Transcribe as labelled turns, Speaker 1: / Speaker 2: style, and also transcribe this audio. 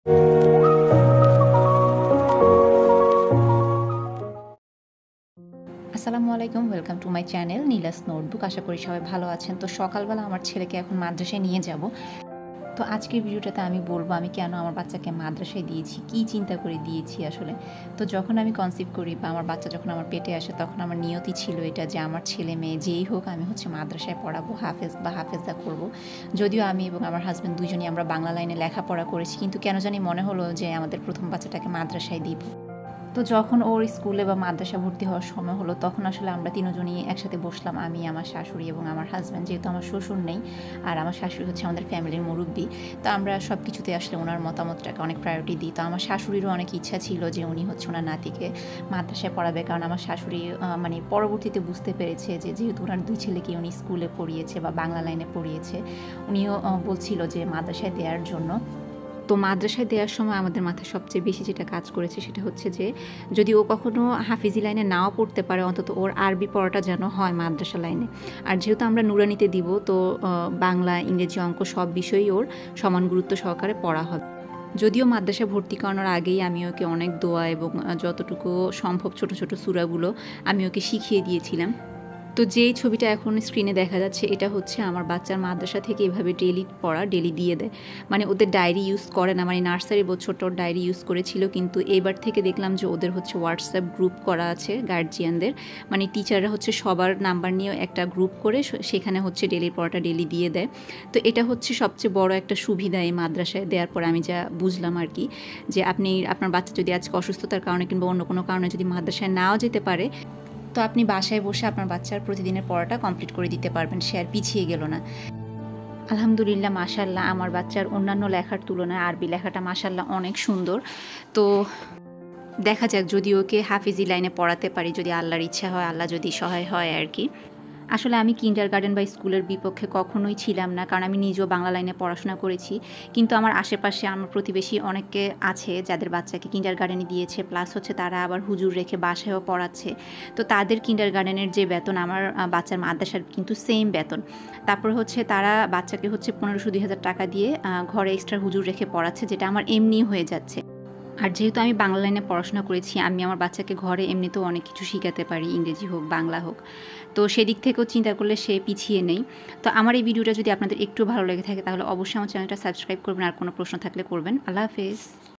Speaker 1: আসসালামু আলাইকুম, welcome to my channel Nila's notebook. আশা করি সবাই ভালো আছেন। তো সকালবেলা আমার ছেলেকে এখন মাদ্রাসায় নিয়ে যাব। তো আজকের ভিডিওটাতে আমি বলবো আমি কেন আমার বাচ্চাকে মাদ্রাসায় দিয়েছি, কী চিন্তা করে দিয়েছি আসলে। তো যখন আমি কনসিভ করি বা আমার বাচ্চা যখন আমার পেটে আসে, তখন আমার নিয়তি ছিল এটা যে আমার ছেলে মেয়ে যেই হোক আমি মাদ্রাসায় পড়াবো, হাফেজ বা হাফেজা করব। যদিও আমি এবং আমার হাজব্যান্ড দুজনই আমরা বাংলা লাইনে লেখাপড়া করেছি, কিন্তু কেন জানি মনে হলো যে আমাদের প্রথম বাচ্চাটাকে মাদ্রাসায় দিব। তো যখন ওর স্কুলে বা মাদ্রাসা ভর্তি হওয়ার সময় হলো, তখন আসলে আমরা তিনজনই একসাথে বসলাম, আমি, আমার শাশুড়ি এবং আমার হাজব্যান্ড। যেহেতু আমার শ্বশুর নেই আর আমার শাশুড়ি হচ্ছে আমাদের ফ্যামিলির মুরব্বী, তো আমরা সব কিছুতে আসলে ওনার মতামতটাকে অনেক প্রায়োরিটি দিই। তো আমার শাশুড়িরও অনেক ইচ্ছা ছিল যে উনি ওনার নাতিকে মাদ্রাসায় পড়াবে, কারণ আমার শাশুড়ি মানে পরবর্তীতে বুঝতে পেরেছে যে যেহেতু ওনার দুই ছেলেকে উনি স্কুলে পড়িয়েছে বা বাংলা লাইনে পড়িয়েছে, উনিও বলছিল যে মাদ্রাসায় দেওয়ার জন্য। তো মাদ্রাসায় দেওয়ার সময় আমাদের মাথায় সবচেয়ে বেশি যেটা কাজ করেছে সেটা হচ্ছে যে যদি ও কখনো হাফিজি লাইনে নাও পড়তে পারে, অন্তত ওর আরবি পড়াটা যেন হয় মাদ্রাসা লাইনে। আর যেহেতু আমরা নুরানিতে দিব, তো বাংলা, ইংরেজি, অঙ্ক সব বিষয়ই ওর সমান গুরুত্ব সহকারে পড়া হবে। যদিও মাদ্রাসায় ভর্তি করানোর আগেই আমি ওকে অনেক দোয়া এবং যতটুকু সম্ভব ছোট ছোট সূরাগুলো আমি ওকে শিখিয়ে দিয়েছিলাম। তো যেই ছবিটা এখন স্ক্রিনে দেখা যাচ্ছে, এটা হচ্ছে আমার বাচ্চার মাদ্রাসা থেকে এভাবে ডেলি পড়া, ডেলি দিয়ে দেয়। মানে ওদের ডায়েরি ইউজ করে না, মানে নার্সারি বছরটা ওর ডায়েরি ইউজ করেছিল, কিন্তু এবার থেকে দেখলাম যে ওদের হোয়াটসঅ্যাপ গ্রুপ করা আছে গার্জিয়ানদের, মানে টিচাররা সবার নাম্বার নিয়ে একটা গ্রুপ করে সেখানে ডেলির পড়াটা ডেলি দিয়ে দেয়। তো এটা সবচেয়ে বড় একটা সুবিধা এই মাদ্রাসায় দেওয়ার পর আমি যা বুঝলাম আর কি, যে আপনার বাচ্চা যদি আজকে অসুস্থতার কারণে কিংবা অন্য কোনো কারণে যদি মাদ্রাসায় নাও যেতে পারে, তো আপনি বাসায় বসে আপনার বাচ্চার প্রতিদিনের পড়াটা কমপ্লিট করে দিতে পারবেন, সে আর পিছিয়ে গেল না। আলহামদুলিল্লাহ, মাশাআল্লাহ, আমার বাচ্চার অন্যান্য লেখার তুলনায় আরবি লেখাটা মাশাআল্লাহ অনেক সুন্দর। তো দেখা যাক, যদি ওকে হাফিজি লাইনে পড়াতে পারি, যদি আল্লাহর ইচ্ছা হয়, আল্লাহ যদি সহায় হয় আর কি। আসলে আমি কিন্ডারগার্টেন বা স্কুলের বিপক্ষে কখনোই ছিলাম না, কারণ আমি নিজেও বাংলা লাইনে পড়াশোনা করেছি। কিন্তু আমার আশেপাশে আমার প্রতিবেশী অনেকে আছে যাদের বাচ্চাকে কিন্ডারগার্টেনে দিয়েছে, প্লাস তারা আবার হুজুর রেখে বাসায়ও পড়াচ্ছে। তো তাদের কিন্ডারগার্টেনের যে বেতন, আমার বাচ্চার মাদ্রাসার কিন্তু সেম বেতন। তারপর তারা বাচ্চাকে 1500-2000 টাকা দিয়ে ঘরে এক্সট্রা হুজুর রেখে পড়াচ্ছে, যেটা আমার এমনি হয়ে যাচ্ছে। আর যেহেতু আমি বাংলা লাইনে পড়াশোনা করেছি, আমি আমার বাচ্চাকে ঘরে এমনিতেও অনেক কিছু শিখাতে পারি, ইংরেজি হোক, বাংলা হোক। তো সেদিক থেকেও চিন্তা করলে সে পিছিয়ে নেই। তো আমার এই ভিডিওটা যদি আপনাদের একটু ভালো লেগে থাকে, তাহলে অবশ্যই আমার চ্যানেলটা সাবস্ক্রাইব করবেন, আর কোনো প্রশ্ন থাকলে করবেন। আল্লাহ হাফেজ।